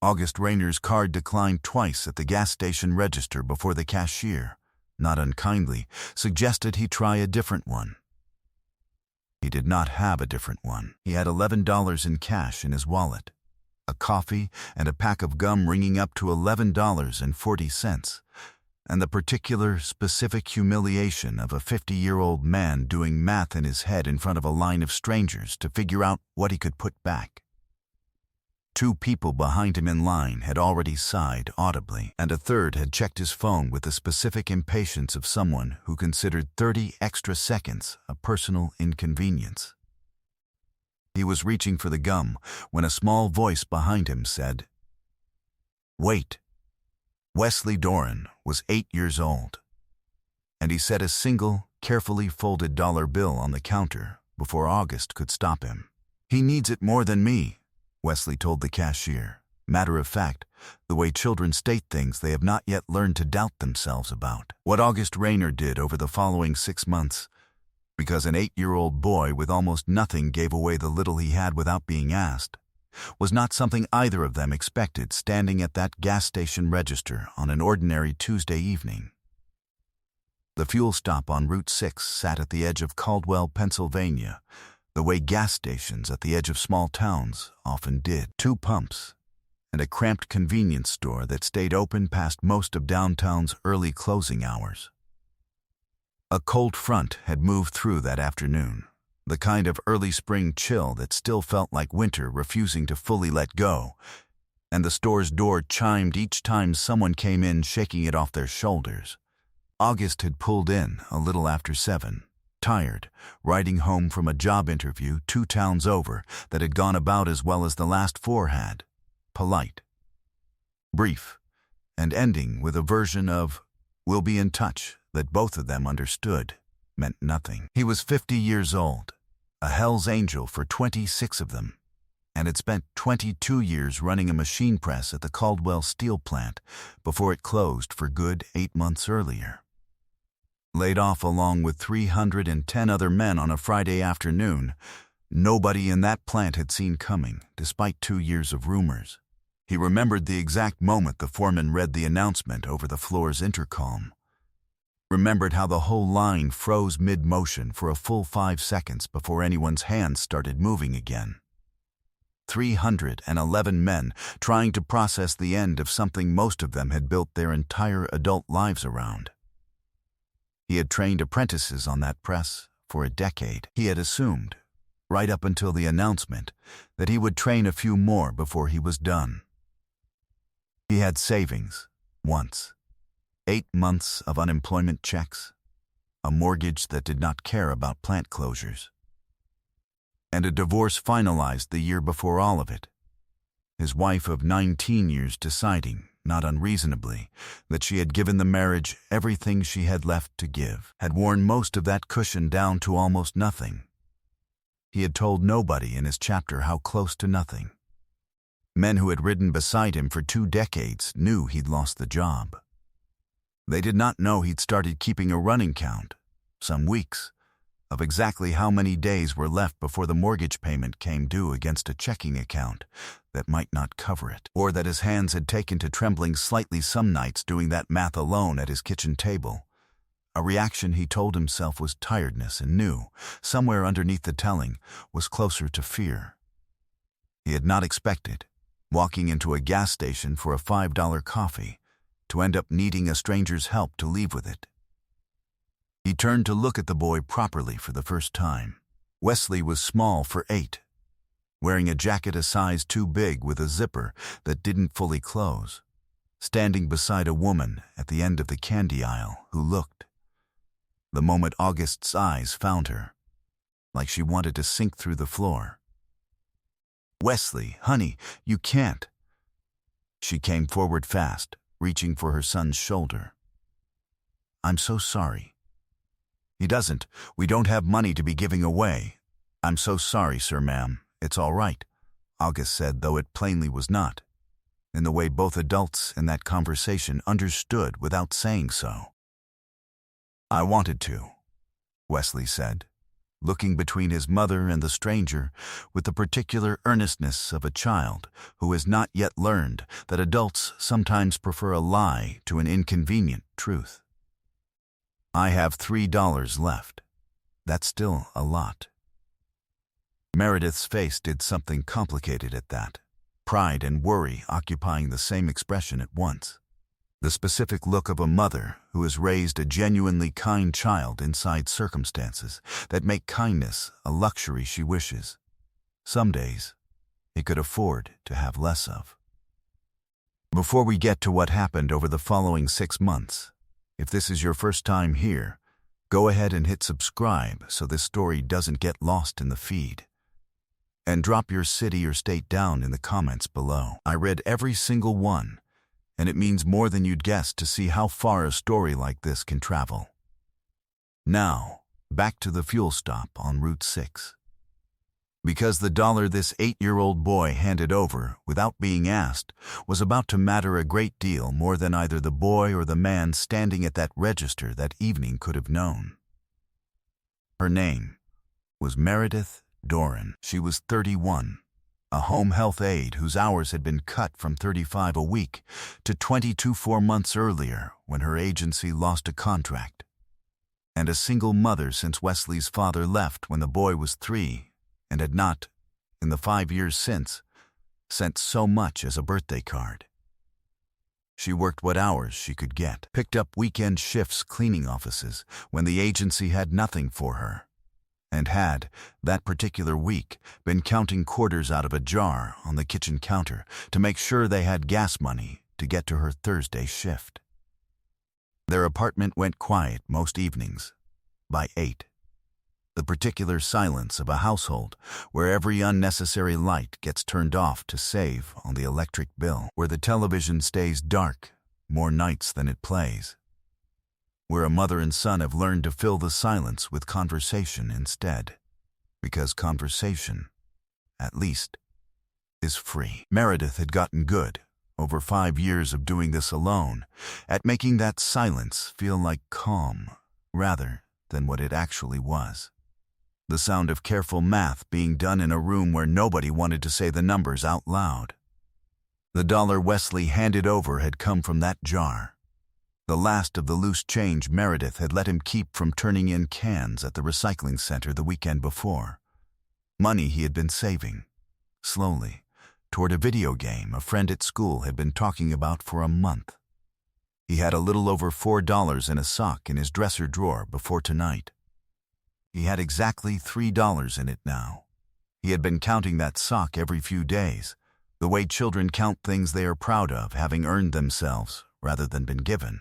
August Rayner's card declined twice at the gas station register before the cashier, not unkindly, suggested he try a different one. He did not have a different one. He had $11 in cash in his wallet, a coffee and a pack of gum ringing up to $11.40, and the particular, specific humiliation of a 50-year-old man doing math in his head in front of a line of strangers to figure out what he could put back. 2 people behind him in line had already sighed audibly, and a third had checked his phone with the specific impatience of someone who considered 30 extra seconds a personal inconvenience. He was reaching for the gum when a small voice behind him said, "Wait." Wesley Doran was 8 years old, and he set a single, carefully folded dollar bill on the counter before August could stop him. "He needs it more than me," Wesley told the cashier, matter of fact, the way children state things they have not yet learned to doubt themselves about. What August Rayner did over the following 6 months, because an 8-year-old boy with almost nothing gave away the little he had without being asked, was not something either of them expected standing at that gas station register on an ordinary Tuesday evening. The fuel stop on Route 6 sat at the edge of Caldwell, Pennsylvania, the way gas stations at the edge of small towns often did. 2 pumps, and a cramped convenience store that stayed open past most of downtown's early closing hours. A cold front had moved through that afternoon, the kind of early spring chill that still felt like winter refusing to fully let go, and the store's door chimed each time someone came in, shaking it off their shoulders. August had pulled in a little after 7, tired, riding home from a job interview 2 towns over that had gone about as well as the last 4 had. Polite, brief, and ending with a version of "we'll be in touch" that both of them understood meant nothing. He was 50 years old, a Hell's Angel for 26 of them, and had spent 22 years running a machine press at the Caldwell steel plant before it closed for good 8 months earlier. Laid off along with 310 other men on a Friday afternoon, nobody in that plant had seen coming, despite 2 years of rumors. He remembered the exact moment the foreman read the announcement over the floor's intercom. Remembered how the whole line froze mid-motion for a full 5 seconds before anyone's hands started moving again. 311 men trying to process the end of something most of them had built their entire adult lives around. He had trained apprentices on that press for a decade. He had assumed, right up until the announcement, that he would train a few more before he was done. He had savings, once. 8 months of unemployment checks, a mortgage that did not care about plant closures, and a divorce finalized the year before all of it. His wife of 19 years deciding, not unreasonably, that she had given the marriage everything she had left to give, had worn most of that cushion down to almost nothing. He had told nobody in his chapter how close to nothing. Men who had ridden beside him for 2 decades knew he'd lost the job. They did not know he'd started keeping a running count, some weeks, of exactly how many days were left before the mortgage payment came due against a checking account that might not cover it, or that his hands had taken to trembling slightly some nights doing that math alone at his kitchen table. A reaction he told himself was tiredness and knew, somewhere underneath the telling, was closer to fear. He had not expected, walking into a gas station for a $5 coffee, to end up needing a stranger's help to leave with it. He turned to look at the boy properly for the first time. Wesley was small for 8, wearing a jacket a size too big with a zipper that didn't fully close, standing beside a woman at the end of the candy aisle who looked, the moment August's eyes found her, like she wanted to sink through the floor. "Wesley, honey, you can't." She came forward fast, reaching for her son's shoulder. "I'm so sorry." "He doesn't. We don't have money to be giving away." "I'm so sorry, sir, ma'am. It's all right," August said, though it plainly was not, in the way both adults in that conversation understood without saying so. "I wanted to," Wesley said. looking between his mother and the stranger with the particular earnestness of a child who has not yet learned that adults sometimes prefer a lie to an inconvenient truth. "I have $3 left. That's still a lot." Meredith's face did something complicated at that, pride and worry occupying the same expression at once. The specific look of a mother who has raised a genuinely kind child inside circumstances that make kindness a luxury she wishes, some days, it could afford to have less of. Before we get to what happened over the following 6 months, if this is your first time here, go ahead and hit subscribe so this story doesn't get lost in the feed. And drop your city or state down in the comments below. I read every single one, and it means more than you'd guess to see how far a story like this can travel. Now, back to the fuel stop on Route 6. Because the dollar this 8-year-old boy handed over without being asked was about to matter a great deal more than either the boy or the man standing at that register that evening could have known. Her name was Meredith Doran. She was 31. A home health aide whose hours had been cut from 35 a week to 22 4 months earlier when her agency lost a contract. And a single mother since Wesley's father left when the boy was 3 and had not, in the 5 years since, sent so much as a birthday card. She worked what hours she could get, picked up weekend shifts cleaning offices when the agency had nothing for her, and had, that particular week, been counting quarters out of a jar on the kitchen counter to make sure they had gas money to get to her Thursday shift. Their apartment went quiet most evenings, by 8. The particular silence of a household where every unnecessary light gets turned off to save on the electric bill, where the television stays dark more nights than it plays, where a mother and son have learned to fill the silence with conversation instead, because conversation, at least, is free. Meredith had gotten good, over 5 years of doing this alone, at making that silence feel like calm rather than what it actually was. The sound of careful math being done in a room where nobody wanted to say the numbers out loud. The dollar Wesley handed over had come from that jar, the last of the loose change Meredith had let him keep from turning in cans at the recycling center the weekend before. Money he had been saving, slowly, toward a video game a friend at school had been talking about for a month. He had a little over $4 in a sock in his dresser drawer before tonight. He had exactly $3 in it now. He had been counting that sock every few days, the way children count things they are proud of having earned themselves rather than been given.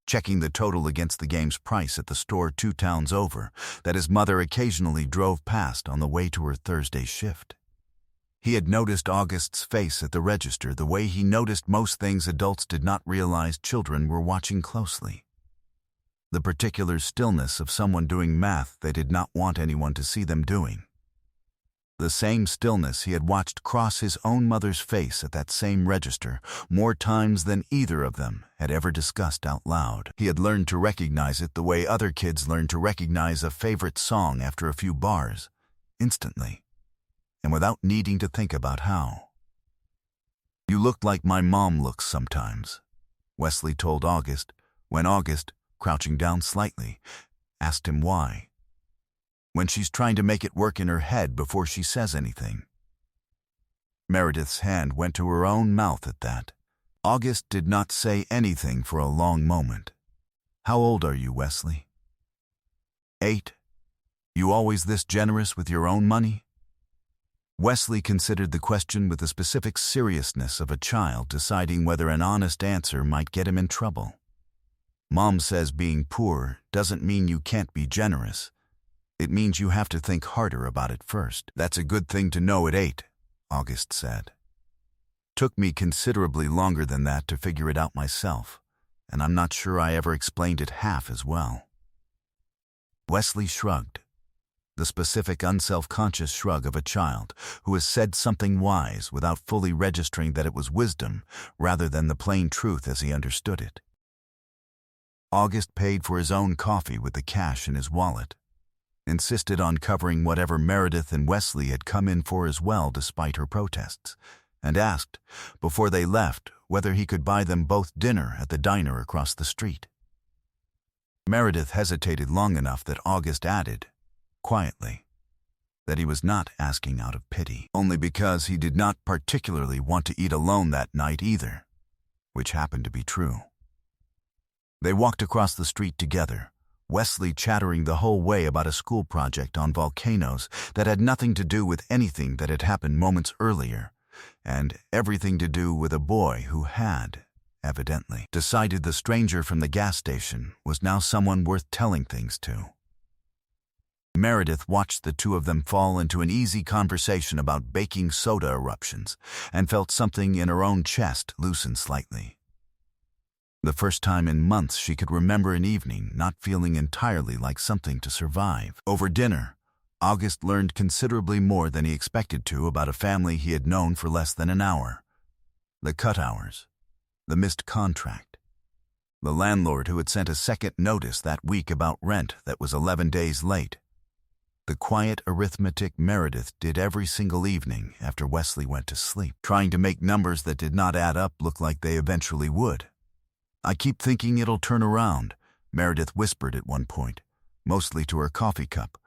Checking the total against the game's price at the store 2 towns over that his mother occasionally drove past on the way to her Thursday shift. He had noticed August's face at the register the way he noticed most things adults did not realize children were watching closely. The particular stillness of someone doing math they did not want anyone to see them doing. The same stillness he had watched cross his own mother's face at that same register more times than either of them had ever discussed out loud. He had learned to recognize it the way other kids learn to recognize a favorite song after a few bars, instantly, and without needing to think about how. "You look like my mom looks sometimes," Wesley told August, when August, crouching down slightly, asked him why. "When she's trying to make it work in her head before she says anything." Meredith's hand went to her own mouth at that. August did not say anything for a long moment. "How old are you, Wesley?" 8. "You always this generous with your own money?" Wesley considered the question with the specific seriousness of a child deciding whether an honest answer might get him in trouble. Mom says being poor doesn't mean you can't be generous. It means you have to think harder about it first. "That's a good thing to know at 8, August said. "Took me considerably longer than that to figure it out myself, and I'm not sure I ever explained it half as well." Wesley shrugged, the specific unself-conscious shrug of a child who has said something wise without fully registering that it was wisdom rather than the plain truth as he understood it. August paid for his own coffee with the cash in his wallet. insisted on covering whatever Meredith and Wesley had come in for as well despite her protests, and asked, before they left, whether he could buy them both dinner at the diner across the street. Meredith hesitated long enough that August added, quietly, that he was not asking out of pity, only because he did not particularly want to eat alone that night either, which happened to be true. They walked across the street together, Wesley chattering the whole way about a school project on volcanoes that had nothing to do with anything that had happened moments earlier, and everything to do with a boy who had, evidently, decided the stranger from the gas station was now someone worth telling things to. Meredith watched the two of them fall into an easy conversation about baking soda eruptions and felt something in her own chest loosen slightly. The first time in months she could remember an evening not feeling entirely like something to survive. Over dinner, August learned considerably more than he expected to about a family he had known for less than an hour. The cut hours, the missed contract, the landlord who had sent a second notice that week about rent that was 11 days late, the quiet arithmetic Meredith did every single evening after Wesley went to sleep, trying to make numbers that did not add up look like they eventually would. "I keep thinking it'll turn around," Meredith whispered at one point, mostly to her coffee cup,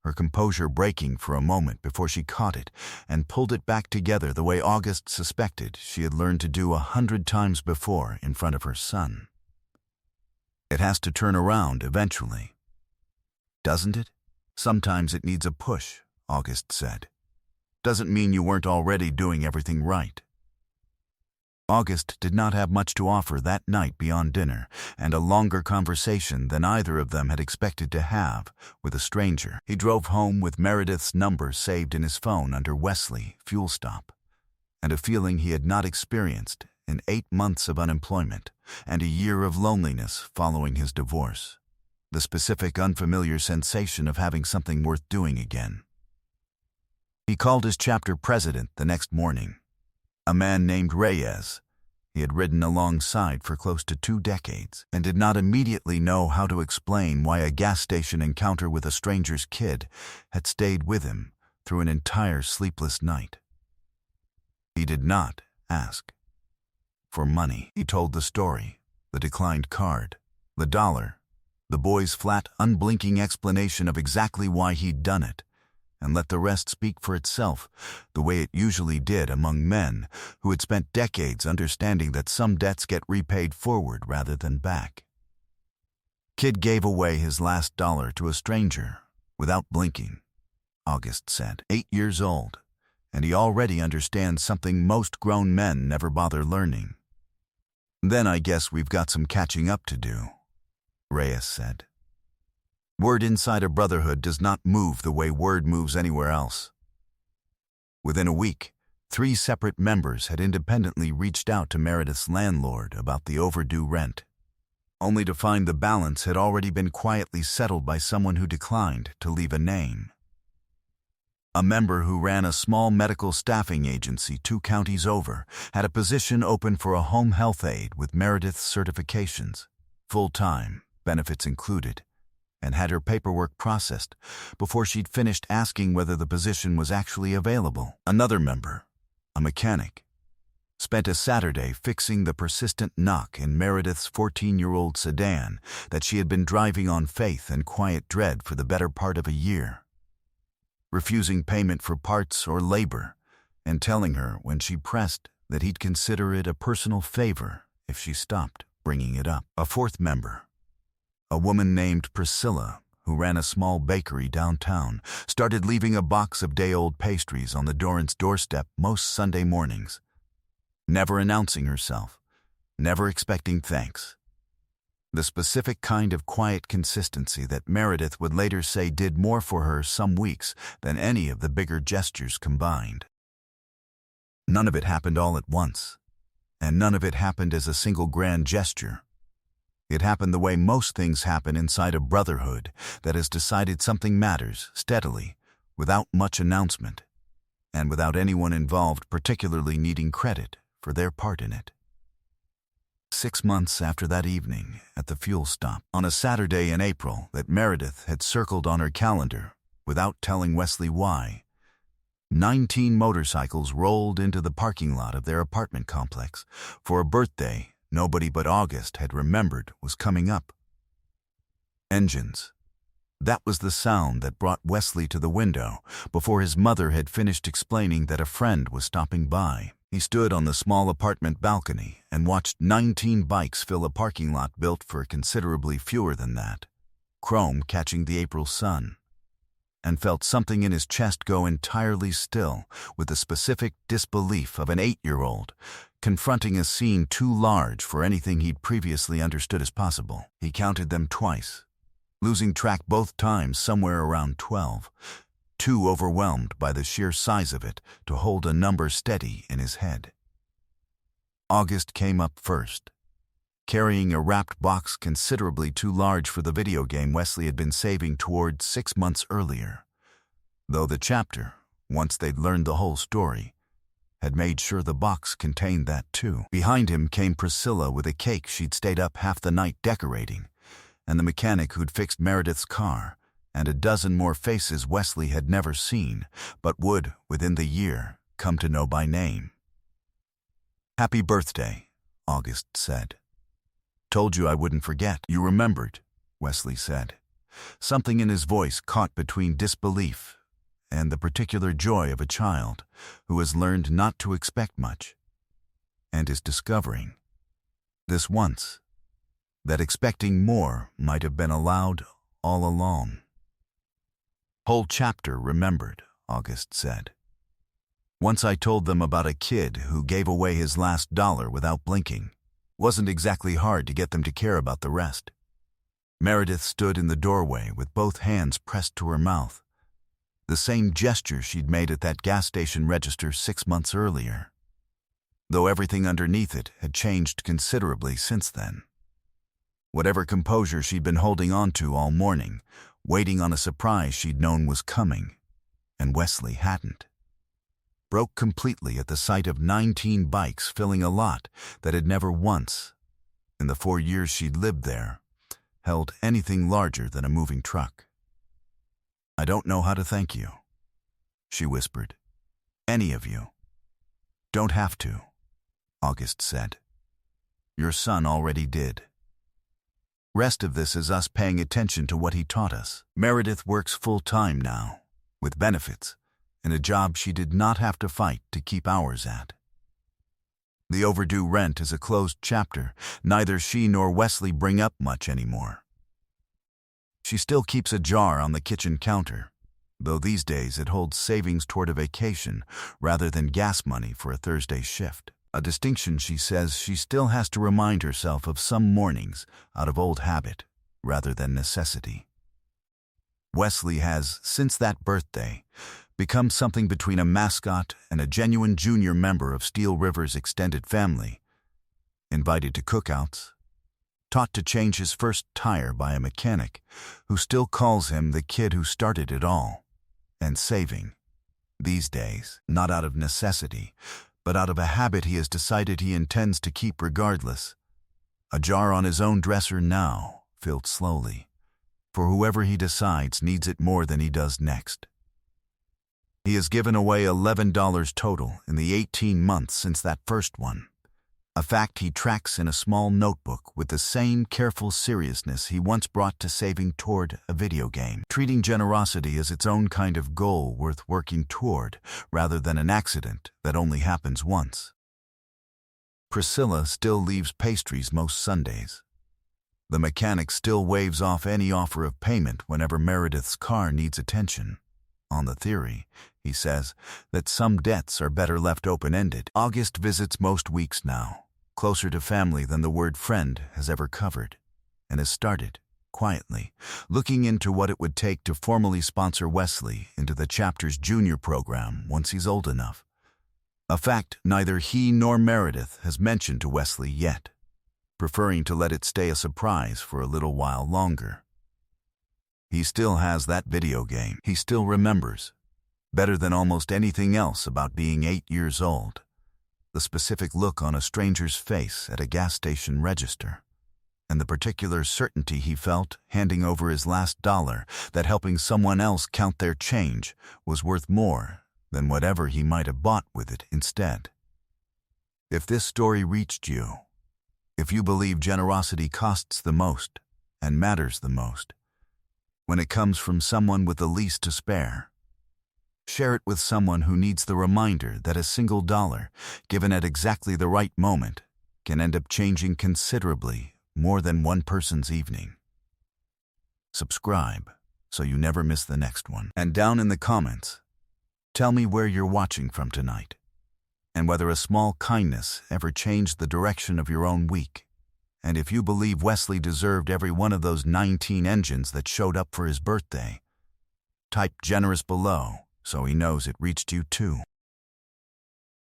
her composure breaking for a moment before she caught it and pulled it back together the way August suspected she had learned to do 100 times before in front of her son. "It has to turn around eventually." "Doesn't it? Sometimes it needs a push," August said. "Doesn't mean you weren't already doing everything right." August did not have much to offer that night beyond dinner and a longer conversation than either of them had expected to have with a stranger. He drove home with Meredith's number saved in his phone under Wesley, fuel stop, and a feeling he had not experienced in 8 months of unemployment and a year of loneliness following his divorce, the specific unfamiliar sensation of having something worth doing again. He called his chapter president the next morning, a man named Reyes. He had ridden alongside for close to 2 decades and did not immediately know how to explain why a gas station encounter with a stranger's kid had stayed with him through an entire sleepless night. He did not ask for money. He told the story, the declined card, the dollar, the boy's flat, unblinking explanation of exactly why he'd done it, and let the rest speak for itself, the way it usually did among men who had spent decades understanding that some debts get repaid forward rather than back. Kid gave away his last dollar to a stranger without blinking, August said. 8 years old, and he already understands something most grown men never bother learning. "Then I guess we've got some catching up to do," Reyes said. "Word inside a brotherhood does not move the way word moves anywhere else." Within a week, 3 separate members had independently reached out to Meredith's landlord about the overdue rent, only to find the balance had already been quietly settled by someone who declined to leave a name. A member who ran a small medical staffing agency 2 counties over had a position open for a home health aide with Meredith's certifications, full-time, benefits included, and had her paperwork processed before she'd finished asking whether the position was actually available. Another member, a mechanic, spent a Saturday fixing the persistent knock in Meredith's 14-year-old sedan that she had been driving on faith and quiet dread for the better part of a year, refusing payment for parts or labor and telling her when she pressed that he'd consider it a personal favor if she stopped bringing it up. A 4th member, a woman named Priscilla, who ran a small bakery downtown, started leaving a box of day-old pastries on the Dorrance doorstep most Sunday mornings, never announcing herself, never expecting thanks. The specific kind of quiet consistency that Meredith would later say did more for her some weeks than any of the bigger gestures combined. None of it happened all at once, and none of it happened as a single grand gesture. It happened the way most things happen inside a brotherhood that has decided something matters steadily, without much announcement, and without anyone involved particularly needing credit for their part in it. 6 months after that evening at the fuel stop, on a Saturday in April that Meredith had circled on her calendar without telling Wesley why. 19 motorcycles rolled into the parking lot of their apartment complex for a birthday nobody but August had remembered was coming up. Engines. That was the sound that brought Wesley to the window before his mother had finished explaining that a friend was stopping by. He stood on the small apartment balcony and watched 19 bikes fill a parking lot built for considerably fewer than that, chrome catching the April sun, and felt something in his chest go entirely still with the specific disbelief of an 8-year-old confronting a scene too large for anything he'd previously understood as possible. He counted them twice, losing track both times somewhere around 12, too overwhelmed by the sheer size of it to hold a number steady in his head. August came up first, carrying a wrapped box considerably too large for the video game Wesley had been saving toward 6 months earlier, though the chapter, once they'd learned the whole story, had made sure the box contained that too. Behind him came Priscilla with a cake she'd stayed up half the night decorating, and the mechanic who'd fixed Meredith's car, and a dozen more faces Wesley had never seen, but would, within the year, come to know by name. "Happy birthday," August said. "Told you I wouldn't forget." "You remembered," Wesley said. Something in his voice caught between disbelief and the particular joy of a child who has learned not to expect much, and is discovering, this once, that expecting more might have been allowed all along. "Whole chapter remembered," August said. "Once I told them about a kid who gave away his last dollar without blinking. Wasn't exactly hard to get them to care about the rest." Meredith stood in the doorway with both hands pressed to her mouth, the same gesture she'd made at that gas station register 6 months earlier, though everything underneath it had changed considerably since then. Whatever composure she'd been holding on to all morning, waiting on a surprise she'd known was coming, and Wesley hadn't, broke completely at the sight of 19 bikes filling a lot that had never once, in the 4 years she'd lived there, held anything larger than a moving truck. "I don't know how to thank you," she whispered. "Any of you. Don't have to," August said. "Your son already did. Rest of this is us paying attention to what he taught us." Meredith works full-time now, with benefits, in a job she did not have to fight to keep hours at. The overdue rent is a closed chapter. Neither she nor Wesley bring up much anymore. She still keeps a jar on the kitchen counter, though these days it holds savings toward a vacation rather than gas money for a Thursday shift. A distinction she says she still has to remind herself of some mornings out of old habit rather than necessity. Wesley has, since that birthday, become something between a mascot and a genuine junior member of Steel River's extended family, invited to cookouts, taught to change his first tire by a mechanic who still calls him the kid who started it all, and saving, these days, not out of necessity, but out of a habit he has decided he intends to keep regardless. A jar on his own dresser now, filled slowly, for whoever he decides needs it more than he does next. He has given away $11 total in the 18 months since that first one, a fact he tracks in a small notebook with the same careful seriousness he once brought to saving toward a video game, treating generosity as its own kind of goal worth working toward, rather than an accident that only happens once. Priscilla still leaves pastries most Sundays. The mechanic still waves off any offer of payment whenever Meredith's car needs attention, on the theory, he says, that some debts are better left open-ended. August visits most weeks now, closer to family than the word friend has ever covered, and has started, quietly, looking into what it would take to formally sponsor Wesley into the chapter's junior program once he's old enough. A fact neither he nor Meredith has mentioned to Wesley yet, preferring to let it stay a surprise for a little while longer. He still has that video game. He still remembers, better than almost anything else about being 8 years old, the specific look on a stranger's face at a gas station register, and the particular certainty he felt handing over his last dollar that helping someone else count their change was worth more than whatever he might have bought with it instead. If this story reached you, if you believe generosity costs the most and matters the most, when it comes from someone with the least to spare, share it with someone who needs the reminder that a single dollar, given at exactly the right moment, can end up changing considerably more than one person's evening. Subscribe so you never miss the next one. And down in the comments, tell me where you're watching from tonight, and whether a small kindness ever changed the direction of your own week, and if you believe Wesley deserved every one of those 19 engines that showed up for his birthday. Type generous below so he knows it reached you too.